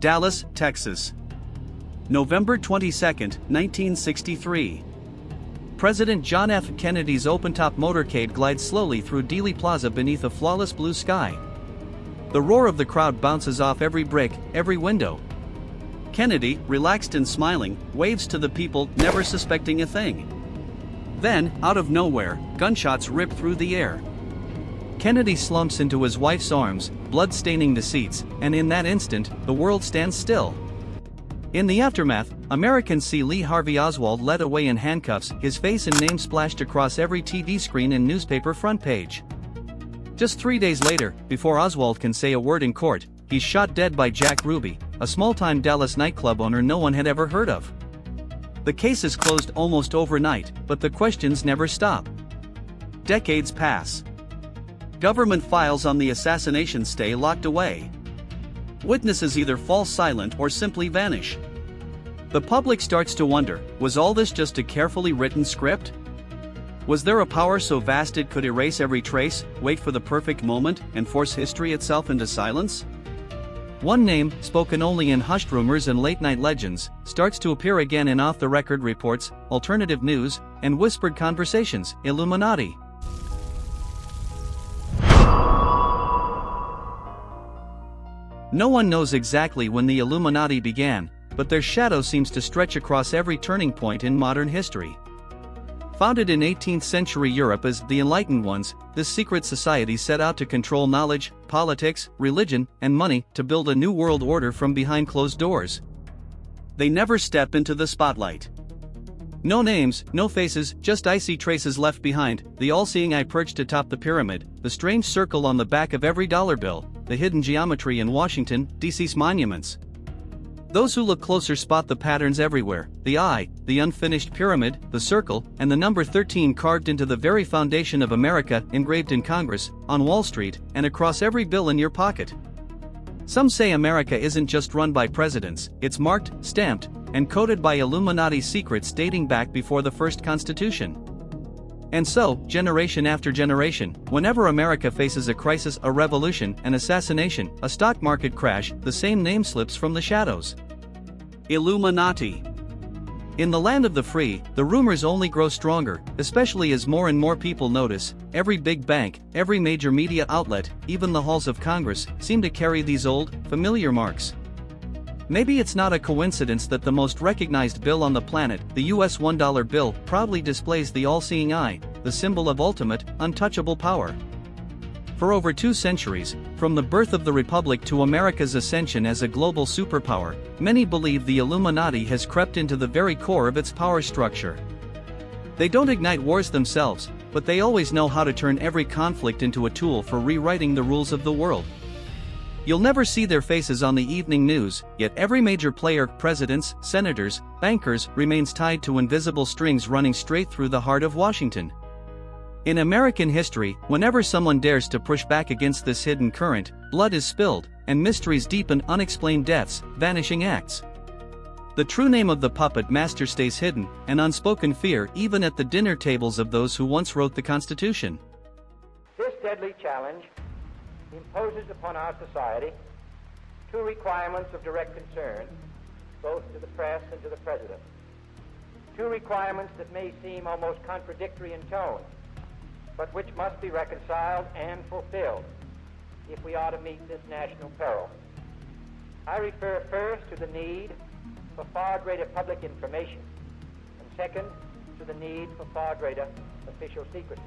Dallas, Texas. November 22, 1963. President John F. Kennedy's open-top motorcade glides slowly through Dealey Plaza beneath a flawless blue sky. The roar of the crowd bounces off every brick, every window. Kennedy, relaxed and smiling, waves to the people, never suspecting a thing. Then, out of nowhere, gunshots rip through the air. Kennedy slumps into his wife's arms, blood staining the seats, and in that instant, the world stands still. In the aftermath, Americans see Lee Harvey Oswald led away in handcuffs, his face and name splashed across every TV screen and newspaper front page. Just 3 days later, before Oswald can say a word in court, he's shot dead by Jack Ruby, a small-time Dallas nightclub owner no one had ever heard of. The case is closed almost overnight, but the questions never stop. Decades pass. Government files on the assassination stay locked away. Witnesses either fall silent or simply vanish. The public starts to wonder, was all this just a carefully written script? Was there a power so vast it could erase every trace, wait for the perfect moment, and force history itself into silence? One name, spoken only in hushed rumors and late-night legends, starts to appear again in off-the-record reports, alternative news, and whispered conversations: Illuminati. No one knows exactly when the Illuminati began, but their shadow seems to stretch across every turning point in modern history. Founded in 18th century Europe as the Enlightened Ones, this secret society set out to control knowledge, politics, religion, and money to build a new world order from behind closed doors. They never step into the spotlight. No names, no faces, just icy traces left behind, the all-seeing eye perched atop the pyramid, the strange circle on the back of every dollar bill, the hidden geometry in Washington, D.C.'s monuments. Those who look closer spot the patterns everywhere: the eye, the unfinished pyramid, the circle, and the number 13 carved into the very foundation of America, engraved in Congress, on Wall Street, and across every bill in your pocket. Some say America isn't just run by presidents, it's marked, stamped, and coded by Illuminati secrets dating back before the first Constitution. And so, generation after generation, whenever America faces a crisis, a revolution, an assassination, a stock market crash, the same name slips from the shadows: Illuminati. In the land of the free, the rumors only grow stronger, especially as more and more people notice. Every big bank, every major media outlet, even the halls of Congress, seem to carry these old, familiar marks. Maybe it's not a coincidence that the most recognized bill on the planet, the US $1 bill, proudly displays the all-seeing eye, the symbol of ultimate, untouchable power. For over 2 centuries, from the birth of the Republic to America's ascension as a global superpower, many believe the Illuminati has crept into the very core of its power structure. They don't ignite wars themselves, but they always know how to turn every conflict into a tool for rewriting the rules of the world. You'll never see their faces on the evening news, yet every major player, presidents, senators, bankers, remains tied to invisible strings running straight through the heart of Washington. In American history, whenever someone dares to push back against this hidden current, blood is spilled, and mysteries deepen, unexplained deaths, vanishing acts. The true name of the puppet master stays hidden, an unspoken fear even at the dinner tables of those who once wrote the Constitution. This deadly challenge imposes upon our society 2 requirements of direct concern, both to the press and to the President. 2 requirements that may seem almost contradictory in tone, but which must be reconciled and fulfilled if we are to meet this national peril. I refer first to the need for far greater public information, and second, to the need for far greater official secrecy.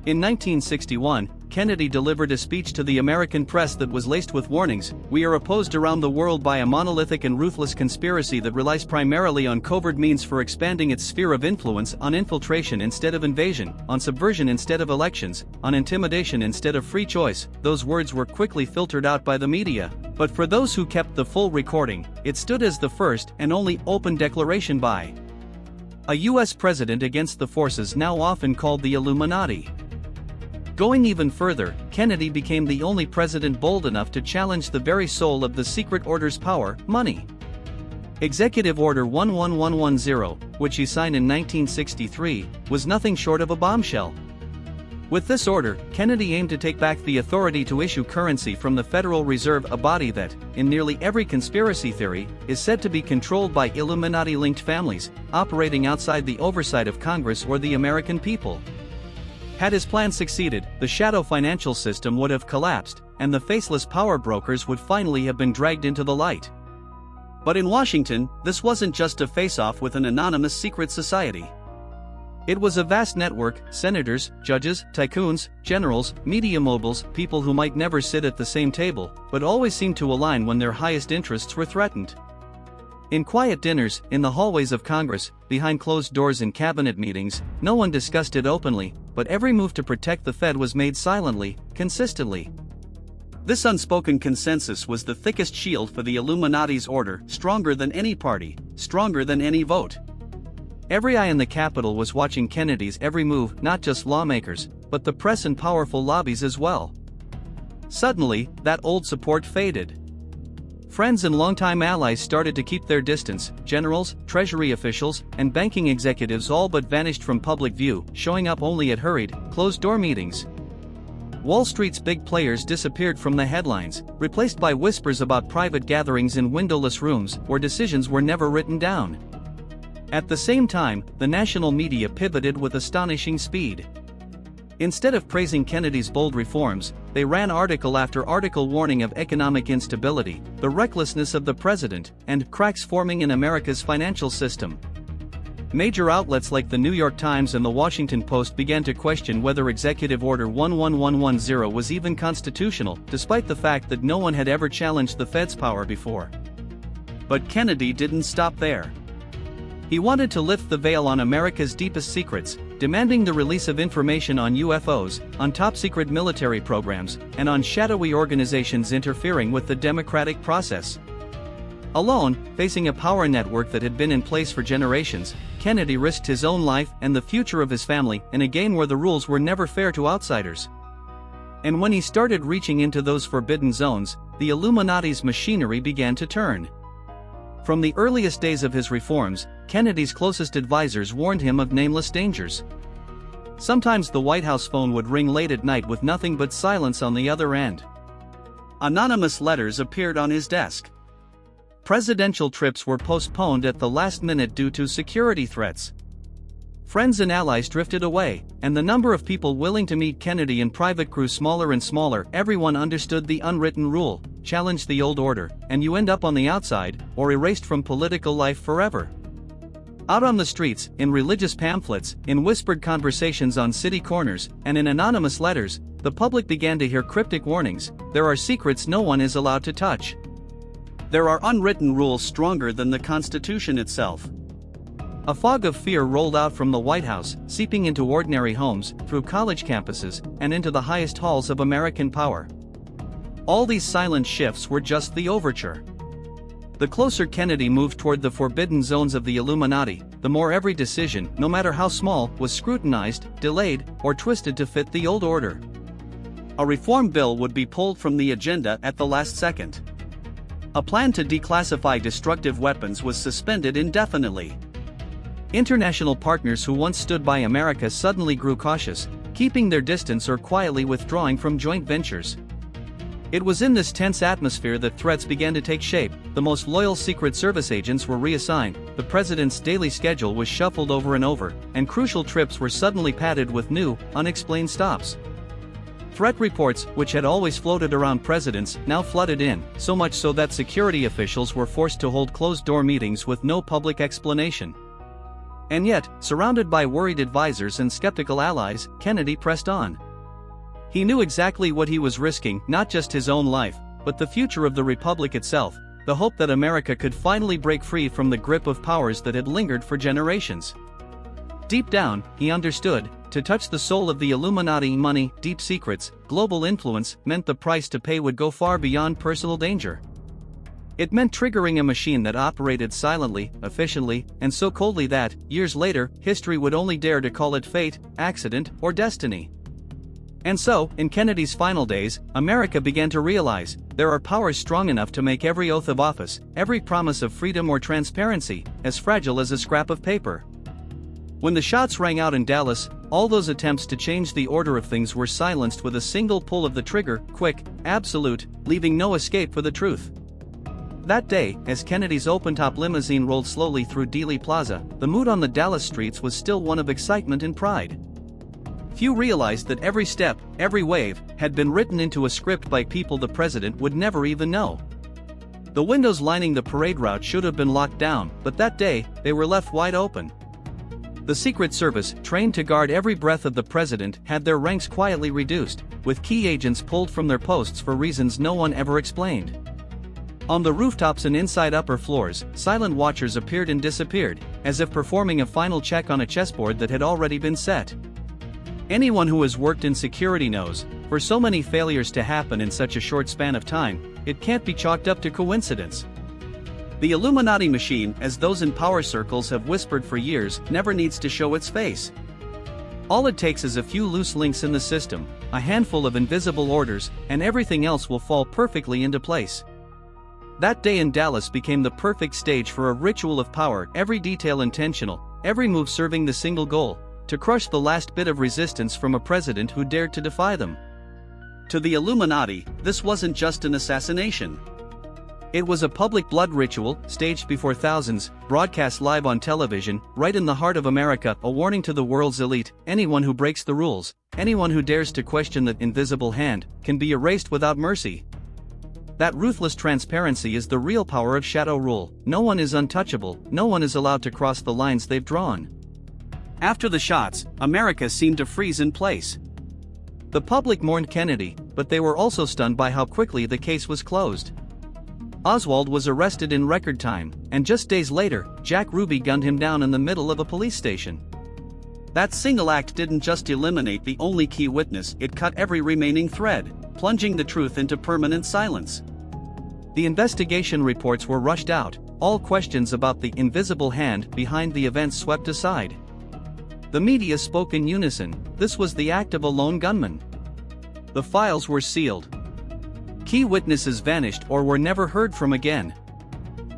In 1961, Kennedy delivered a speech to the American press that was laced with warnings: "We are opposed around the world by a monolithic and ruthless conspiracy that relies primarily on covert means for expanding its sphere of influence, on infiltration instead of invasion, on subversion instead of elections, on intimidation instead of free choice." Those words were quickly filtered out by the media, but for those who kept the full recording, it stood as the first and only open declaration by a U.S. president against the forces now often called the Illuminati. Going even further, Kennedy became the only president bold enough to challenge the very soul of the secret order's power: money. Executive Order 11110, which he signed in 1963, was nothing short of a bombshell. With this order, Kennedy aimed to take back the authority to issue currency from the Federal Reserve, a body that, in nearly every conspiracy theory, is said to be controlled by Illuminati-linked families, operating outside the oversight of Congress or the American people. Had his plan succeeded, the shadow financial system would have collapsed, and the faceless power brokers would finally have been dragged into the light. But in Washington, this wasn't just a face-off with an anonymous secret society. It was a vast network: senators, judges, tycoons, generals, media moguls, people who might never sit at the same table, but always seemed to align when their highest interests were threatened. In quiet dinners, in the hallways of Congress, behind closed doors in cabinet meetings, no one discussed it openly, but every move to protect the Fed was made silently, consistently. This unspoken consensus was the thickest shield for the Illuminati's order, stronger than any party, stronger than any vote. Every eye in the Capitol was watching Kennedy's every move, not just lawmakers, but the press and powerful lobbies as well. Suddenly, that old support faded. Friends and longtime allies started to keep their distance. Generals, Treasury officials, and banking executives all but vanished from public view, showing up only at hurried, closed-door meetings. Wall Street's big players disappeared from the headlines, replaced by whispers about private gatherings in windowless rooms where decisions were never written down. At the same time, the national media pivoted with astonishing speed. Instead of praising Kennedy's bold reforms, they ran article after article warning of economic instability, the recklessness of the president, and cracks forming in America's financial system. Major outlets like the New York Times and the Washington Post began to question whether Executive Order 11110 was even constitutional, despite the fact that no one had ever challenged the Fed's power before. But Kennedy didn't stop there. He wanted to lift the veil on America's deepest secrets, demanding the release of information on UFOs, on top-secret military programs, and on shadowy organizations interfering with the democratic process. Alone, facing a power network that had been in place for generations, Kennedy risked his own life and the future of his family in a game where the rules were never fair to outsiders. And when he started reaching into those forbidden zones, the Illuminati's machinery began to turn. From the earliest days of his reforms, Kennedy's closest advisors warned him of nameless dangers. Sometimes the White House phone would ring late at night with nothing but silence on the other end. Anonymous letters appeared on his desk. Presidential trips were postponed at the last minute due to security threats. Friends and allies drifted away, and the number of people willing to meet Kennedy in private grew smaller and smaller. Everyone understood the unwritten rule: challenge the old order, and you end up on the outside, or erased from political life forever. Out on the streets, in religious pamphlets, in whispered conversations on city corners, and in anonymous letters, the public began to hear cryptic warnings: there are secrets no one is allowed to touch. There are unwritten rules stronger than the Constitution itself. A fog of fear rolled out from the White House, seeping into ordinary homes, through college campuses, and into the highest halls of American power. All these silent shifts were just the overture. The closer Kennedy moved toward the forbidden zones of the Illuminati, the more every decision, no matter how small, was scrutinized, delayed, or twisted to fit the old order. A reform bill would be pulled from the agenda at the last second. A plan to declassify destructive weapons was suspended indefinitely. International partners who once stood by America suddenly grew cautious, keeping their distance or quietly withdrawing from joint ventures. It was in this tense atmosphere that threats began to take shape. The most loyal Secret Service agents were reassigned, the president's daily schedule was shuffled over and over, and crucial trips were suddenly padded with new, unexplained stops. Threat reports, which had always floated around presidents, now flooded in, so much so that security officials were forced to hold closed-door meetings with no public explanation. And yet, surrounded by worried advisors and skeptical allies, Kennedy pressed on. He knew exactly what he was risking, not just his own life, but the future of the Republic itself, the hope that America could finally break free from the grip of powers that had lingered for generations. Deep down, he understood, to touch the soul of the Illuminati, money, deep secrets, global influence, meant the price to pay would go far beyond personal danger. It meant triggering a machine that operated silently, efficiently, and so coldly that, years later, history would only dare to call it fate, accident, or destiny. And so, in Kennedy's final days, America began to realize, there are powers strong enough to make every oath of office, every promise of freedom or transparency, as fragile as a scrap of paper. When the shots rang out in Dallas, all those attempts to change the order of things were silenced with a single pull of the trigger, quick, absolute, leaving no escape for the truth. That day, as Kennedy's open-top limousine rolled slowly through Dealey Plaza, the mood on the Dallas streets was still one of excitement and pride. Few realized that every step, every wave, had been written into a script by people the president would never even know. The windows lining the parade route should have been locked down, but that day, they were left wide open. The Secret Service, trained to guard every breath of the president, had their ranks quietly reduced, with key agents pulled from their posts for reasons no one ever explained. On the rooftops and inside upper floors, silent watchers appeared and disappeared, as if performing a final check on a chessboard that had already been set. Anyone who has worked in security knows, for so many failures to happen in such a short span of time, it can't be chalked up to coincidence. The Illuminati machine, as those in power circles have whispered for years, never needs to show its face. All it takes is a few loose links in the system, a handful of invisible orders, and everything else will fall perfectly into place. That day in Dallas became the perfect stage for a ritual of power, every detail intentional, every move serving the single goal: to crush the last bit of resistance from a president who dared to defy them. To the Illuminati, this wasn't just an assassination. It was a public blood ritual, staged before thousands, broadcast live on television, right in the heart of America, a warning to the world's elite: anyone who breaks the rules, anyone who dares to question the invisible hand, can be erased without mercy. That ruthless transparency is the real power of shadow rule. No one is untouchable, no one is allowed to cross the lines they've drawn. After the shots, America seemed to freeze in place. The public mourned Kennedy, but they were also stunned by how quickly the case was closed. Oswald was arrested in record time, and just days later, Jack Ruby gunned him down in the middle of a police station. That single act didn't just eliminate the only key witness, it cut every remaining thread, plunging the truth into permanent silence. The investigation reports were rushed out, all questions about the invisible hand behind the events swept aside. The media spoke in unison: this was the act of a lone gunman. The files were sealed. Key witnesses vanished or were never heard from again.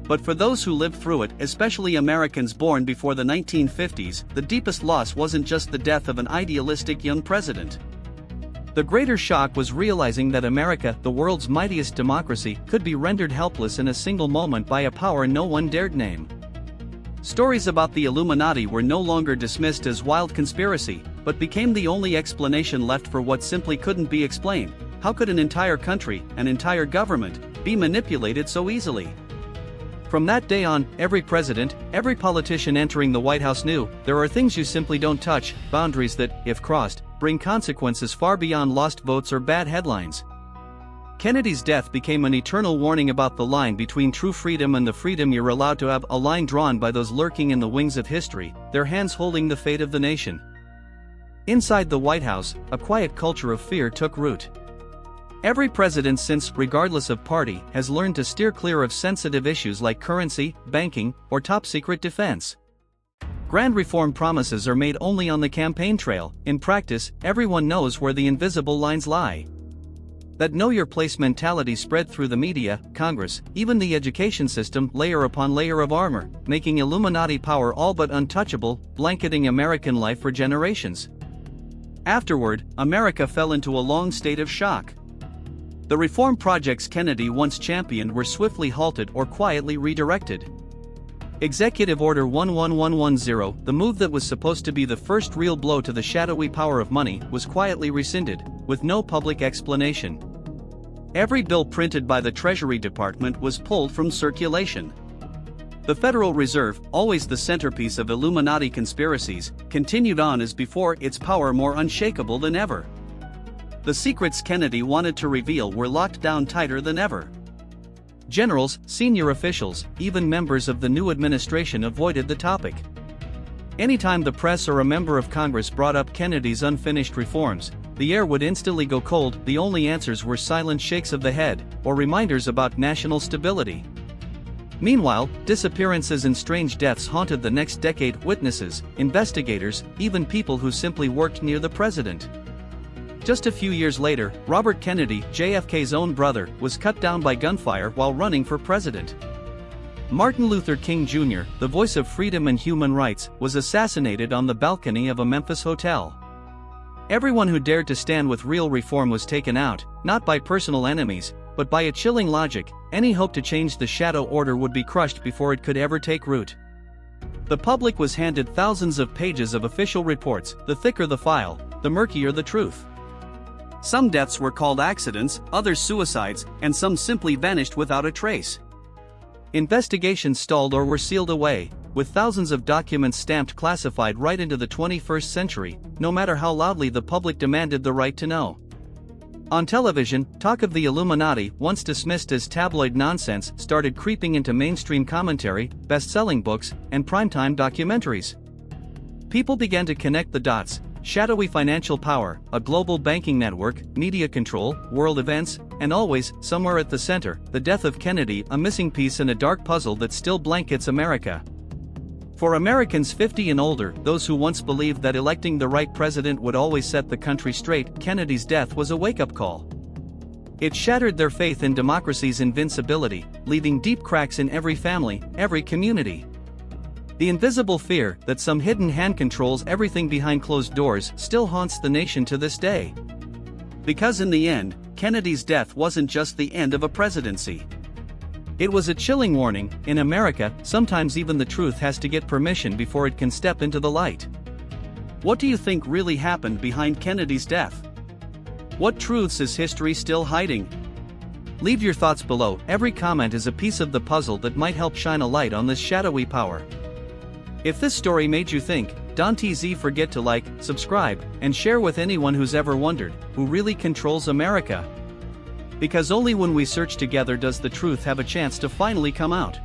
But for those who lived through it, especially Americans born before the 1950s, the deepest loss wasn't just the death of an idealistic young president. The greater shock was realizing that America, the world's mightiest democracy, could be rendered helpless in a single moment by a power no one dared name. Stories about the Illuminati were no longer dismissed as wild conspiracy, but became the only explanation left for what simply couldn't be explained. How could an entire country, an entire government, be manipulated so easily? From that day on, every president, every politician entering the White House knew, there are things you simply don't touch, boundaries that, if crossed, bring consequences far beyond lost votes or bad headlines. Kennedy's death became an eternal warning about the line between true freedom and the freedom you're allowed to have, a line drawn by those lurking in the wings of history, their hands holding the fate of the nation. Inside the White House, a quiet culture of fear took root. Every president since, regardless of party, has learned to steer clear of sensitive issues like currency, banking, or top-secret defense. Grand reform promises are made only on the campaign trail. In practice, everyone knows where the invisible lines lie. That know-your-place mentality spread through the media, Congress, even the education system, layer upon layer of armor, making Illuminati power all but untouchable, blanketing American life for generations. Afterward, America fell into a long state of shock. The reform projects Kennedy once championed were swiftly halted or quietly redirected. Executive Order 11110, the move that was supposed to be the first real blow to the shadowy power of money, was quietly rescinded, with no public explanation. Every bill printed by the Treasury Department was pulled from circulation. The Federal Reserve, always the centerpiece of Illuminati conspiracies, continued on as before, its power more unshakable than ever. The secrets Kennedy wanted to reveal were locked down tighter than ever. Generals, senior officials, even members of the new administration avoided the topic. Anytime the press or a member of Congress brought up Kennedy's unfinished reforms, the air would instantly go cold. The only answers were silent shakes of the head, or reminders about national stability. Meanwhile, disappearances and strange deaths haunted the next decade. Witnesses, investigators, even people who simply worked near the president. Just a few years later, Robert Kennedy, JFK's own brother, was cut down by gunfire while running for president. Martin Luther King Jr., the voice of freedom and human rights, was assassinated on the balcony of a Memphis hotel. Everyone who dared to stand with real reform was taken out, not by personal enemies, but by a chilling logic. Any hope to change the shadow order would be crushed before it could ever take root. The public was handed thousands of pages of official reports. The thicker the file, the murkier the truth. Some deaths were called accidents, others suicides, and some simply vanished without a trace. Investigations stalled or were sealed away, with thousands of documents stamped classified right into the 21st century, no matter how loudly the public demanded the right to know. On television, talk of the Illuminati, once dismissed as tabloid nonsense, started creeping into mainstream commentary, best-selling books, and primetime documentaries. People began to connect the dots: shadowy financial power, a global banking network, media control, world events, and always, somewhere at the center, the death of Kennedy, a missing piece in a dark puzzle that still blankets America. For Americans 50 and older, those who once believed that electing the right president would always set the country straight, Kennedy's death was a wake-up call. It shattered their faith in democracy's invincibility, leaving deep cracks in every family, every community. The invisible fear that some hidden hand controls everything behind closed doors still haunts the nation to this day. Because in the end, Kennedy's death wasn't just the end of a presidency. It was a chilling warning: in America, sometimes even the truth has to get permission before it can step into the light. What do you think really happened behind Kennedy's death? What truths is history still hiding? Leave your thoughts below. Every comment is a piece of the puzzle that might help shine a light on this shadowy power. If this story made you think, don't forget to like, subscribe, and share with anyone who's ever wondered, who really controls America? Because only when we search together does the truth have a chance to finally come out.